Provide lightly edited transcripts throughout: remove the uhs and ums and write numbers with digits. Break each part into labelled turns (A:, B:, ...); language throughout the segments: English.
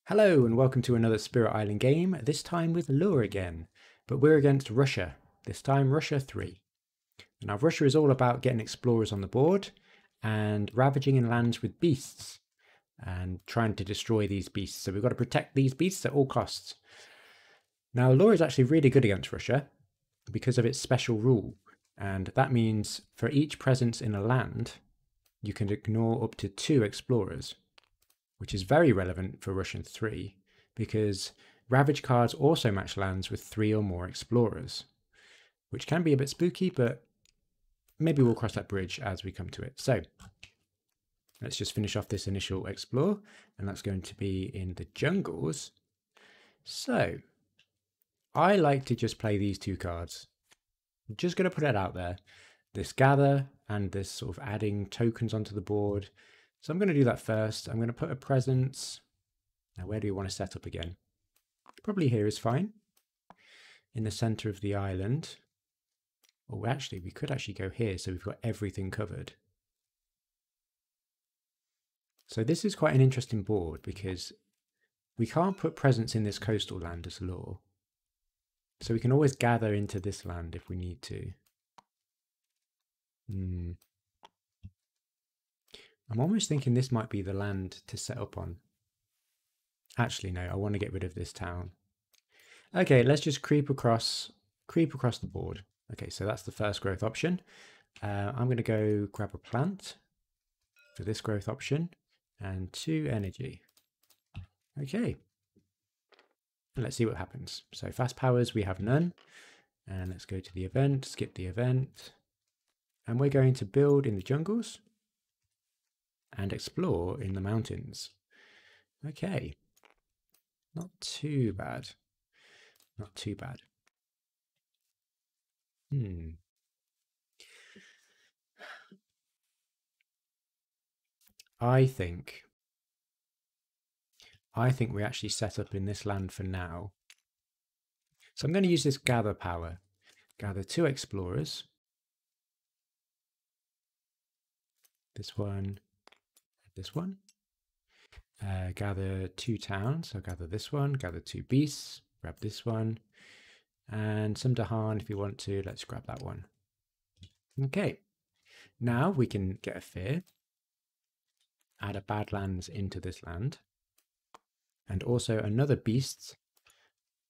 A: Hello and welcome to another Spirit Island game, this time with Lure again, but we're against Russia, this time Russia 3. Now Russia is all about getting explorers on the board and ravaging in lands with beasts and trying to destroy these beasts, so we've got to protect these beasts at all costs. Now Lure is actually really good against Russia because of its special rule, and that means for each presence in a land you can ignore up to 2 explorers, which is very relevant for Russian 3, because Ravage cards also match lands with 3 or more explorers, which can be a bit spooky, but maybe we'll cross that bridge as we come to it. So let's just finish off this initial explore, and that's going to be in the jungles. So I like to just play these 2 cards. I'm just going to put it out there. This gather and this sort of adding tokens onto the board. So I'm going to do that first. I'm going to put a presence. Now, where do we want to set up again? Probably here is fine. In the center of the island. Or actually, we could actually go here, so we've got everything covered. So this is quite an interesting board because we can't put presence in this coastal land as law. So we can always gather into this land if we need to. I'm almost thinking this might be the land to set up on. Actually, no, I want to get rid of this town. Okay, let's just creep across the board. Okay, so that's the first growth option. I'm going to go grab a plant for this growth option and 2 energy. Okay, and let's see what happens. So fast powers, we have none. And let's go to the event, skip the event. And we're going to build in the jungles and explore in the mountains. Okay, not too bad. Not too bad. I think we actually set up in this land for now. So I'm going to use this gather power. Gather 2 explorers. This one, this one. Gather 2 towns. I'll gather this one, gather 2 beasts, grab this one, and some Dahan if you want to. Let's grab that one. Okay, now we can get a fear, add a Badlands into this land, and also another beast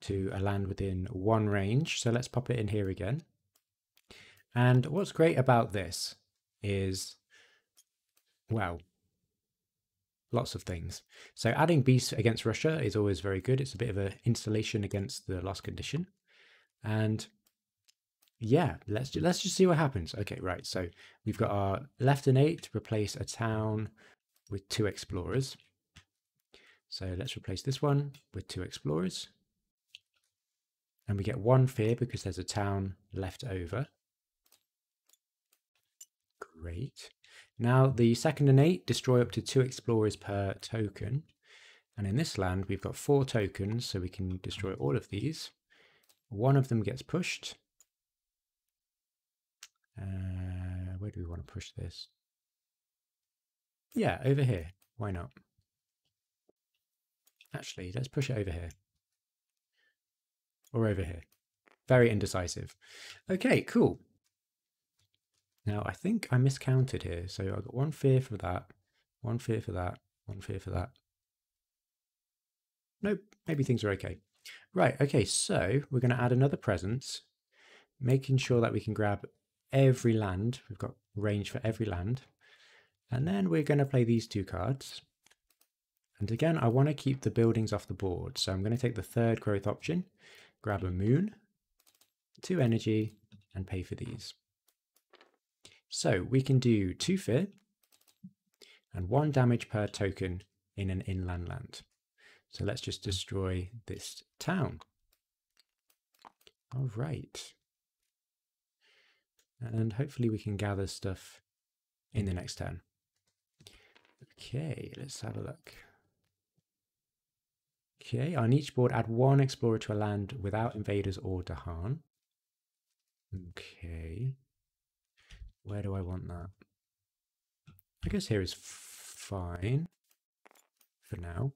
A: to a land within 1 range. So let's pop it in here again. And what's great about this is, well, lots of things. So adding beasts against Russia is always very good. It's a bit of an insulation against the lost condition. And yeah, let's just see what happens. Okay, right. So we've got our left innate to replace a town with 2 explorers. So let's replace this one with 2 explorers. And we get 1 fear because there's a town left over. Great. Now the second innate, destroy up to 2 explorers per token. And in this land, we've got 4 tokens, so we can destroy all of these. 1 of them gets pushed. Where do we want to push this? Yeah, over here. Why not? Actually, let's push it over here. Or over here. Very indecisive. Okay, cool. Now, I think I miscounted here. So I've got 1 fear for that, 1 fear for that, 1 fear for that. Nope, maybe things are okay. Right, okay, so we're going to add another presence, making sure that we can grab every land. We've got range for every land. And then we're going to play these 2 cards. And again, I want to keep the buildings off the board. So I'm going to take the 3rd growth option, grab a moon, 2 energy, and pay for these. So we can do 2 fear and 1 damage per token in an inland land. So let's just destroy this town. All right. And hopefully we can gather stuff in the next turn. Okay, let's have a look. Okay, on each board add 1 explorer to a land without invaders or Dahan. Okay. Where do I want that? I guess here is fine for now.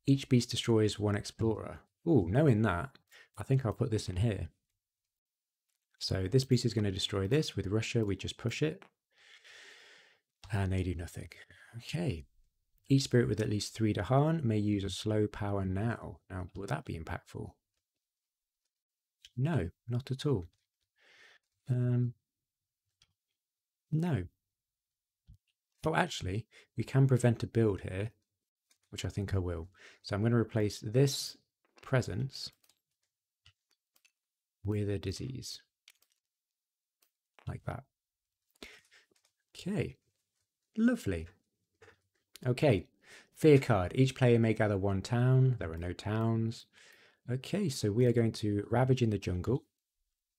A: Each beast destroys one explorer. Ooh, knowing that, I think I'll put this in here. So this beast is going to destroy this. With Russia, we just push it. And they do nothing. Okay. Each spirit with at least 3 Dahan may use a slow power now. Now, will that be impactful? No, not at all. No. Oh, actually, we can prevent a build here, which I think I will. So I'm going to replace this presence with a disease. Like that. Okay. Lovely. Okay. Fear card. Each player may gather 1 town. There are no towns. Okay, so we are going to ravage in the jungle.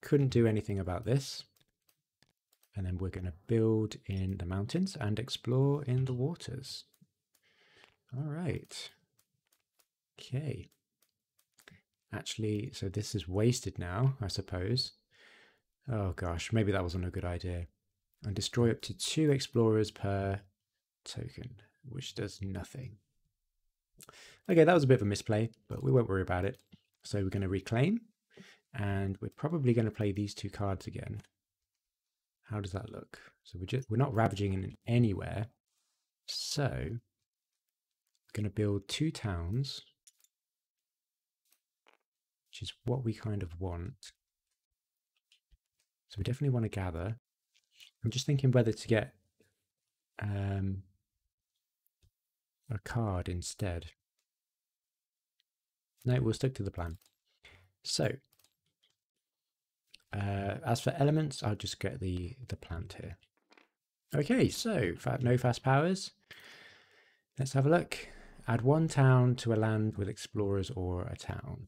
A: Couldn't do anything about this. And then we're going to build in the mountains and explore in the waters. All right. Okay. Actually, so this is wasted now, I suppose. Oh gosh, maybe that wasn't a good idea. And destroy up to 2 explorers per token, which does nothing. Okay, that was a bit of a misplay, but we won't worry about it. So we're going to reclaim, and we're probably going to play these 2 cards again. How does that look? So we're not ravaging in anywhere. So we're going to build 2 towns, which is what we kind of want. So we definitely want to gather. I'm just thinking whether to get a card instead. No, we'll stick to the plan. So as for elements, I'll just get the plant here. Okay, so no fast powers. Let's have a look. Add 1 town to a land with explorers or a town.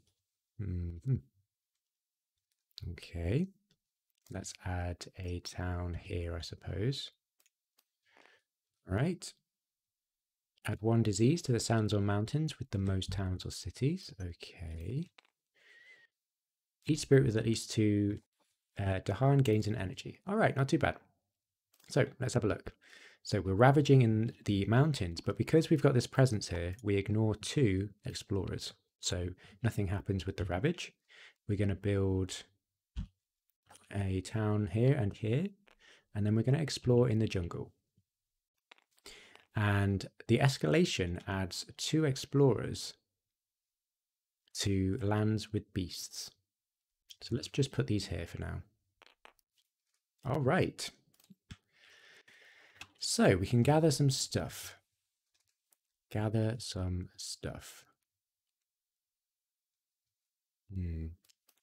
A: Okay. Let's add a town here, I suppose. All right. Add 1 disease to the sands or mountains with the most towns or cities. Okay. Each spirit with at least 2 Dahan gains an energy. All right, not too bad. So let's have a look. So we're ravaging in the mountains, but because we've got this presence here, we ignore 2 explorers. So nothing happens with the ravage. We're going to build a town here, and then we're going to explore in the jungle. And the escalation adds 2 explorers to lands with beasts. So let's just put these here for now. All right. So we can gather some stuff. Gather some stuff.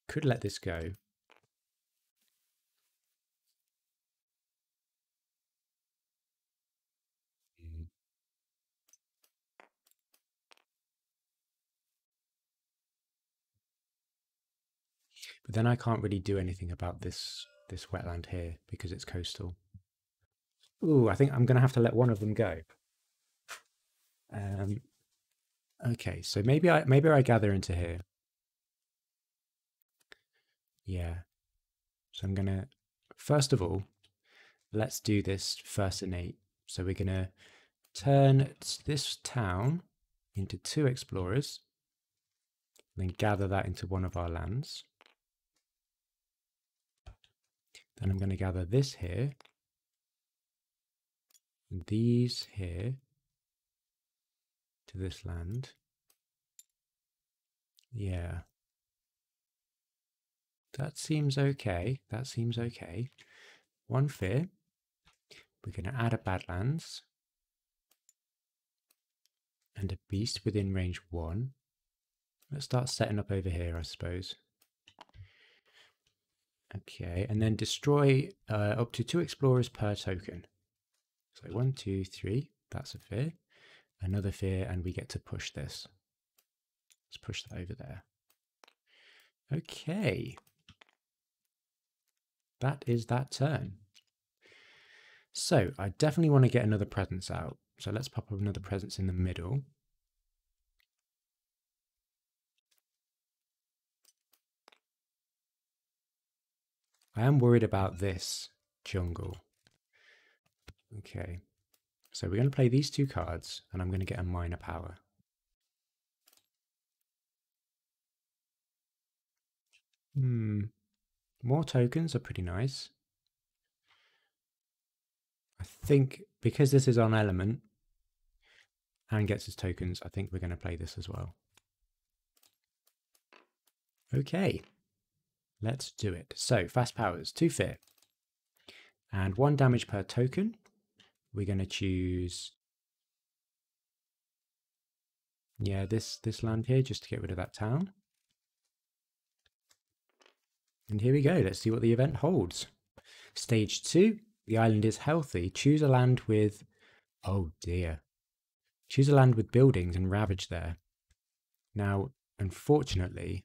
A: Could let this go. But then I can't really do anything about this wetland here because it's coastal. Ooh, I think I'm going to have to let one of them go. Okay, so maybe I gather into here. Yeah. So I'm going to, first of all, let's do this first innate. So we're going to turn this town into 2 explorers, then gather that into one of our lands. Then I'm going to gather this here, and these here to this land. Yeah. That seems okay. That seems okay. 1 fear. We're going to add a Badlands and a beast within range 1. Let's start setting up over here, I suppose. Okay, and then destroy up to 2 explorers per token. So 1, 2, 3. That's a fear. Another fear, and we get to push this. Let's push that over there. Okay. That is that turn. So I definitely want to get another presence out. So let's pop up another presence in the middle. I am worried about this jungle. Okay. So we're going to play these 2 cards, and I'm going to get a minor power. More tokens are pretty nice. I think because this is on element and gets its tokens, I think we're going to play this as well. Okay, let's do it. So fast powers, 2 fear, and 1 damage per token. We're going to choose, yeah, this land here just to get rid of that town. And here we go. Let's see what the event holds. Stage 2, the island is healthy. Choose a land with, oh dear. Choose a land with buildings and ravage there. Now, unfortunately,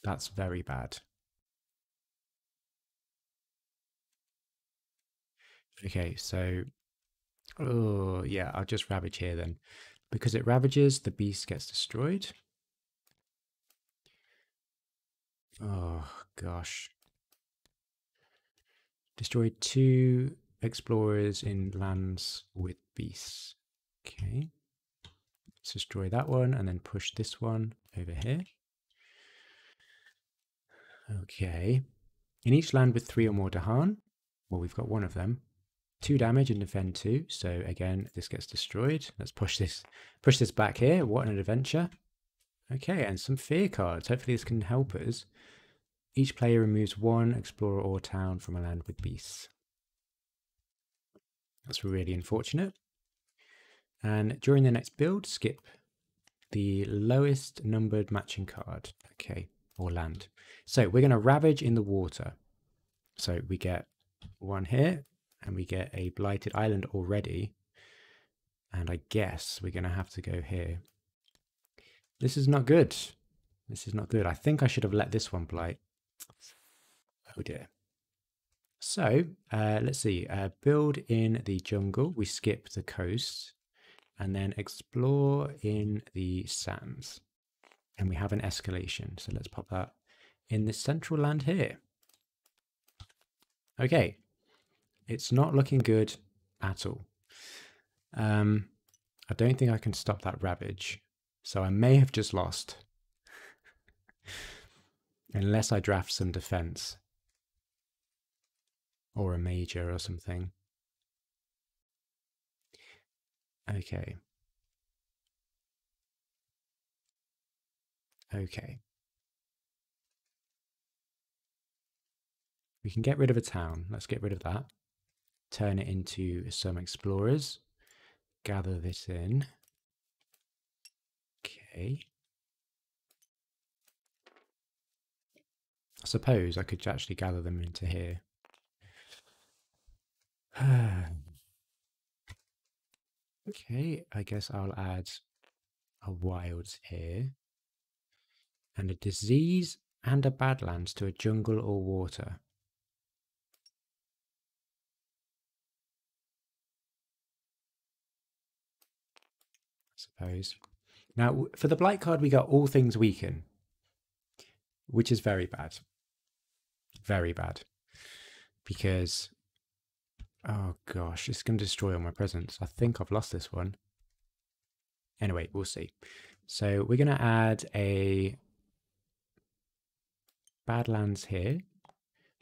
A: that's very bad. Okay, so, oh yeah, I'll just ravage here then. Because it ravages, the beast gets destroyed. Oh gosh. Destroyed 2 explorers in lands with beasts. Okay. Let's destroy that one and then push this one over here. Okay. In each land with 3 or more Dahan, well, we've got 1 of them. 2 damage and defend 2. So again, this gets destroyed. Let's push this back here. What an adventure. Okay, and some fear cards. Hopefully this can help us. Each player removes 1 explorer or town from a land with beasts. That's really unfortunate. And during the next build, skip the lowest numbered matching card. Okay, or land. So we're going to ravage in the water. So we get 1 here, and we get a blighted island already. And I guess we're going to have to go here. This is not good. This is not good. I think I should have let this one blight. Oh dear. So let's see. Build in the jungle. We skip the coast. And then explore in the sands. And we have an escalation. So let's pop that in the central land here. Okay. It's not looking good at all. I don't think I can stop that ravage. So I may have just lost. Unless I draft some defense. Or a major or something. Okay. Okay. We can get rid of a town. Let's get rid of that. Turn it into some explorers. Gather this in. Okay. I suppose I could actually gather them into here. Okay, I guess I'll add a wilds here. And a disease and a badlands to a jungle or water. I suppose. Now, for the blight card, we got all things weaken, which is very bad. Very bad. Because, oh gosh, it's going to destroy all my presents. I think I've lost this one. Anyway, we'll see. So we're going to add a badlands here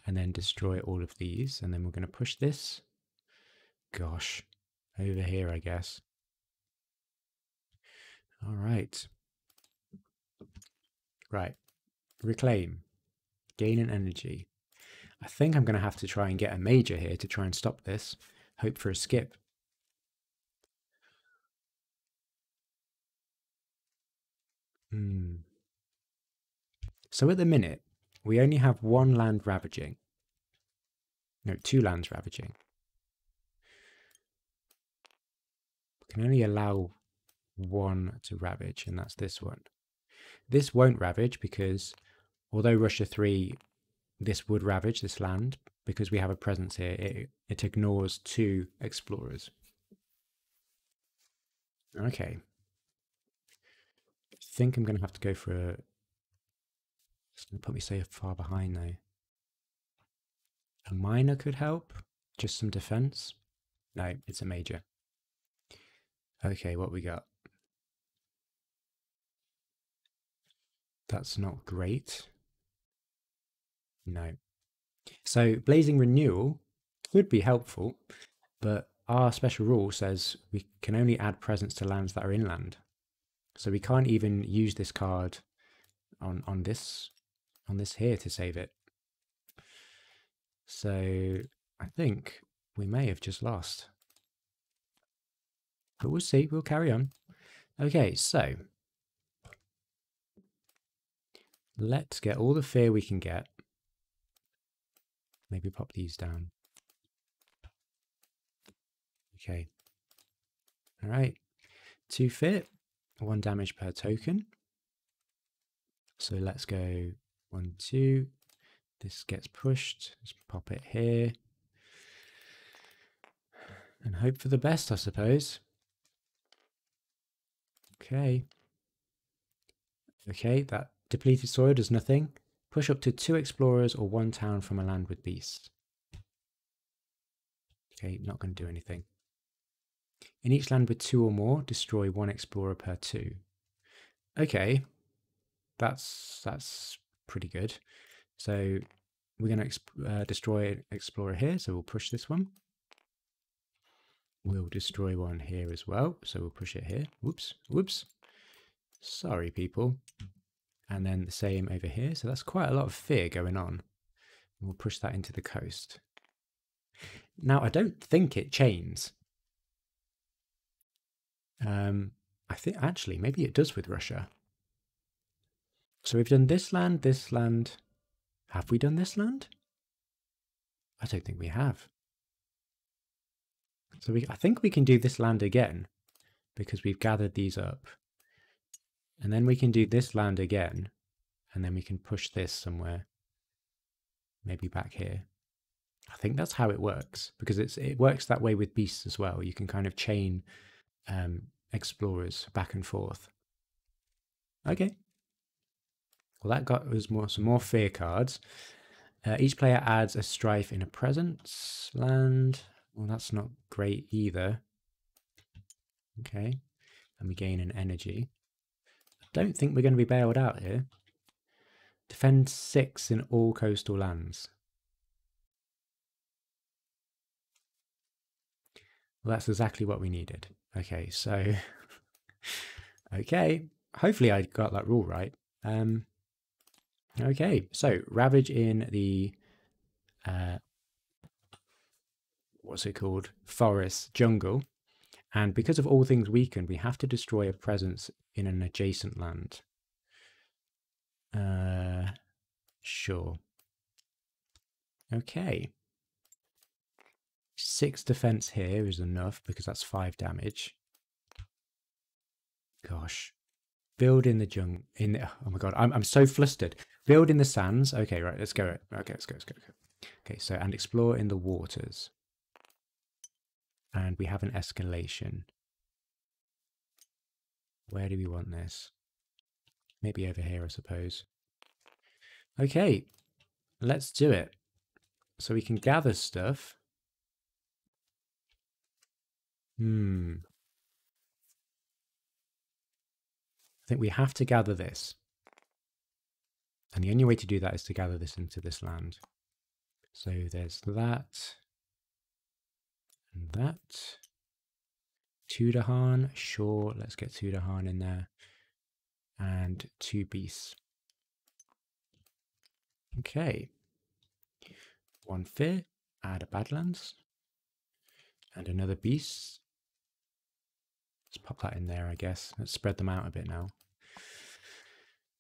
A: and then destroy all of these. And then we're going to push this, gosh, over here, I guess. All right. Right. Reclaim. Gain an energy. I think I'm going to have to try and get a major here to try and stop this. Hope for a skip. So at the minute, we only have 1 land ravaging. No, 2 lands ravaging. We can only allow 1 to ravage, and that's this one. This won't ravage because, although Russia 3, this would ravage this land, because we have a presence here, it ignores 2 explorers. Okay. I think I'm going to have to go for a... It's going to put me so far behind, though. A minor could help. Just some defense. No, it's a major. Okay, what we got? That's not great. No. So Blazing Renewal could be helpful, but our special rule says we can only add presents to lands that are inland. So we can't even use this card on this here to save it. So I think we may have just lost. But we'll see, we'll carry on. Okay, so let's get all the fear we can get. Maybe pop these down. Okay. All right. 2 fear, 1 damage per token. So let's go 1, 2. This gets pushed. Let's pop it here. And hope for the best, I suppose. Okay. Okay, that depleted soil does nothing. Push up to 2 explorers or 1 town from a land with beasts. Okay, not going to do anything. In each land with 2 or more, destroy 1 explorer per 2. Okay, that's pretty good. So we're going to destroy an explorer here, so we'll push this one. We'll destroy one here as well, so we'll push it here. Whoops, whoops. Sorry, people. And then the same over here. So that's quite a lot of fear going on. We'll push that into the coast. Now, I don't think it chains. I think actually maybe it does with Russia. So we've done this land, this land. Have we done this land? I don't think we have. So I think we can do this land again because we've gathered these up. And then we can do this land again, and then we can push this somewhere, maybe back here. I think that's how it works, because it works that way with beasts as well. You can kind of chain explorers back and forth. Okay. Well, that got us some more fear cards. Each player adds a strife in a presence land. Well, that's not great either. Okay. And we gain an energy. Don't think we're going to be bailed out here. Defend 6 in all coastal lands. Well, that's exactly what we needed. Okay, so okay, hopefully I got that rule right. Okay, so ravage in the what's it called? Forest jungle. And because of all things weakened, we have to destroy a presence in an adjacent land. Sure. Okay. 6 defense here is enough because that's 5 damage. Gosh. Build in the jungle. Oh my god, I'm so flustered. Build in the sands. Okay, right, let's go. Okay, let's go. Okay, so and explore in the waters. And we have an escalation. Where do we want this? Maybe over here, I suppose. Okay, let's do it. So we can gather stuff. I think we have to gather this. And the only way to do that is to gather this into this land. So there's that. And that. Tudahan, sure, let's get Tudahan in there. And 2 beasts. Okay. 1 fear, add a Badlands. And another beast. Let's pop that in there, I guess. Let's spread them out a bit now.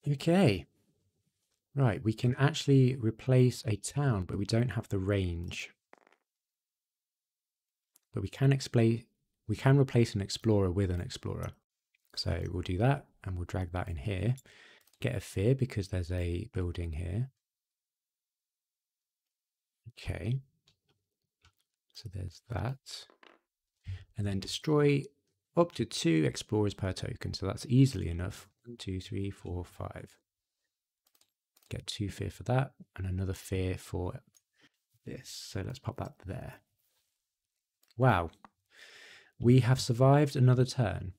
A: Okay. Right, we can actually replace a town, but we don't have the range. But we can replace an explorer with an explorer. So we'll do that, and we'll drag that in here. Get a fear because there's a building here. Okay. So there's that. And then destroy up to 2 explorers per token. So that's easily enough. 1, 2, 3, 4, 5. Get 2 fear for that, and another fear for this. So let's pop that there. Wow. We have survived another turn.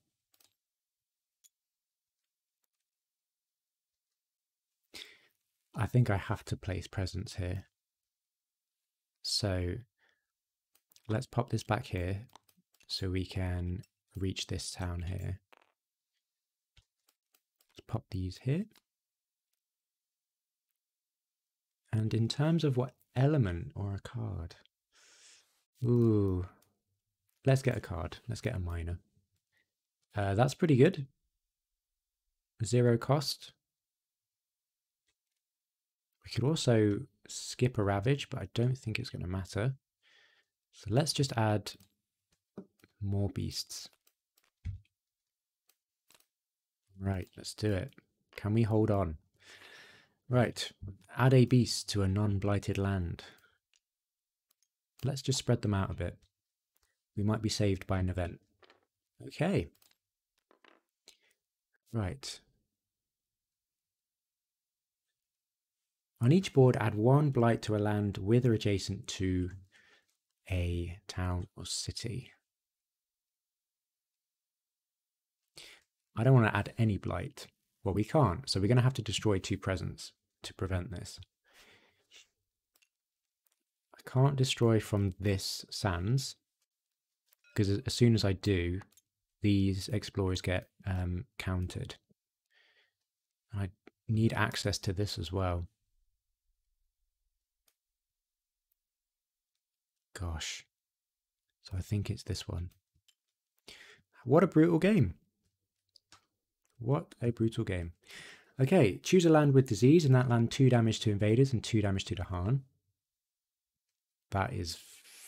A: I think I have to place presents here. So let's pop this back here so we can reach this town here. Let's pop these here. And in terms of what element or a card? Ooh, let's get a card. Let's get a miner. That's pretty good. 0 cost. We could also skip a ravage, but I don't think it's going to matter. So let's just add more beasts. Right, let's do it. Can we hold on? Right, add a beast to a non-blighted land. Let's just spread them out a bit. We might be saved by an event. Okay. Right. On each board, add 1 blight to a land with or adjacent to a town or city. I don't want to add any blight. Well, we can't, so we're going to have to destroy 2 presents to prevent this. I can't destroy from this sands, because as soon as I do, these explorers get countered. I need access to this as well. Gosh. So I think it's this one. What a brutal game. What a brutal game. Okay, choose a land with disease. In that land, 2 damage to invaders and 2 damage to Dahan. That is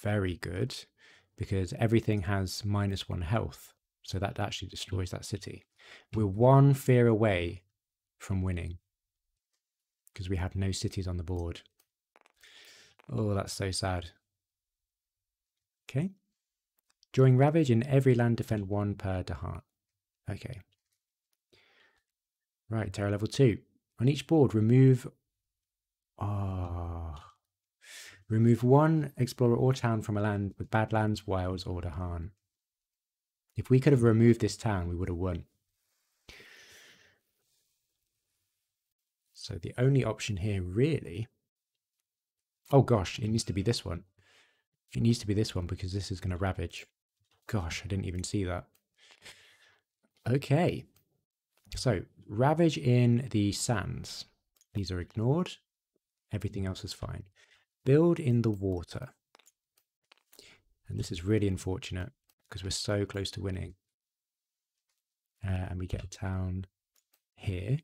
A: very good, because everything has -1 health. So that actually destroys that city. We're 1 fear away from winning, because we have no cities on the board. Oh, that's so sad. Okay. During Ravage, in every land, defend 1 per Dahan. Okay. Right, terror level 2. On each board, remove... remove 1 explorer or town from a land with Badlands, Wilds, or Dahan. If we could have removed this town, we would have won. So the only option here, really... Oh gosh, it needs to be this one. It needs to be this one, because this is going to Ravage. Gosh, I didn't even see that. Okay. So, Ravage in the sands. These are ignored. Everything else is fine. Build in the water. And this is really unfortunate, because we're so close to winning. And we get a town here.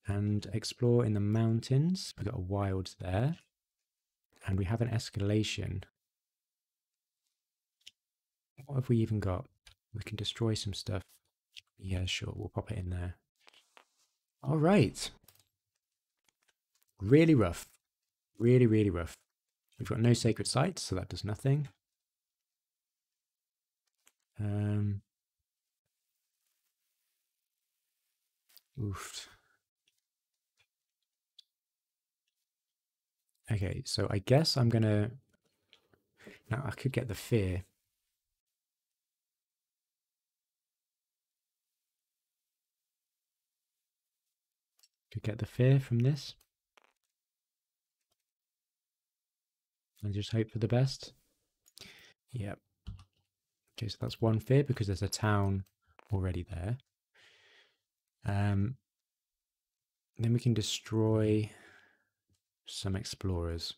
A: And explore in the mountains. We've got a wilds there. And we have an escalation. What have we even got? We can destroy some stuff. Yeah, sure, we'll pop it in there. All right. Really rough. Really, really rough. We've got no sacred sites, so that does nothing. Oof. Okay, so I guess I'm gonna... Now, I could get the fear. Could get the fear from this. And just hope for the best. Yep. Okay, so that's 1 fear because there's a town already there. Then we can destroy some explorers.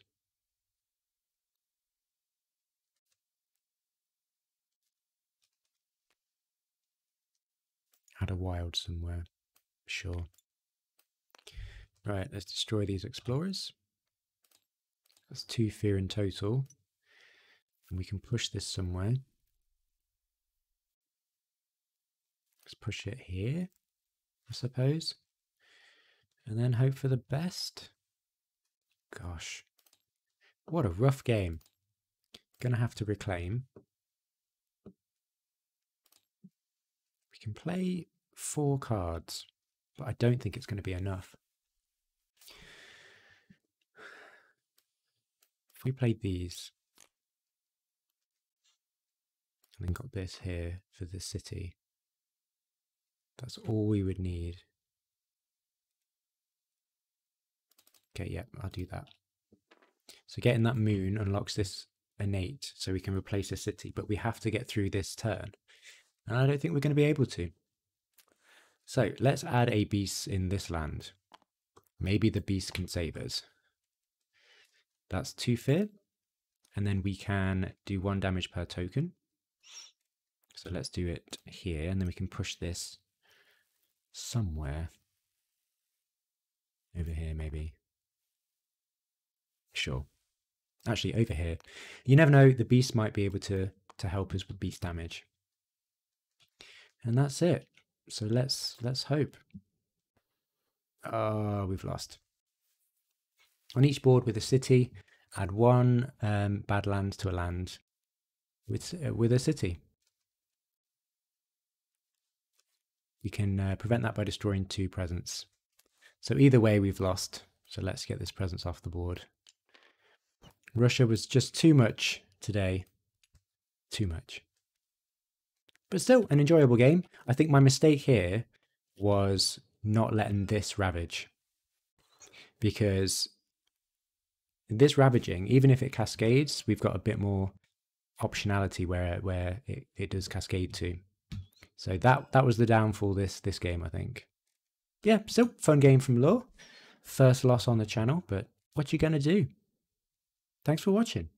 A: Add a wild somewhere. Sure. Right, let's destroy these explorers. That's 2 fear in total. And we can push this somewhere. Let's push it here, I suppose. And then hope for the best. Gosh. What a rough game. Gonna have to reclaim. We can play 4 cards, but I don't think it's going to be enough. If we played these, and then got this here for the city, that's all we would need. Okay, yep, I'll do that. So getting that moon unlocks this innate, so we can replace a city, but we have to get through this turn. And I don't think we're going to be able to. So let's add a beast in this land. Maybe the beast can save us. That's 2 fear. And then we can do 1 damage per token. So let's do it here, and then we can push this somewhere. Over here, maybe. Sure. Actually, over here. You never know, the beast might be able to help us with beast damage. And that's it. So let's hope. Oh, we've lost. On each board with a city, add 1 bad land to a land with a city. You can prevent that by destroying 2 presents. So either way, we've lost. So let's get this presence off the board. Russia was just too much today. Too much. But still, an enjoyable game. I think my mistake here was not letting this ravage. Because this ravaging, even if it cascades, we've got a bit more optionality where it does cascade to. So that was the downfall this game, I think. Yeah, still fun game from Law. First loss on the channel, but what you gonna do? Thanks for watching.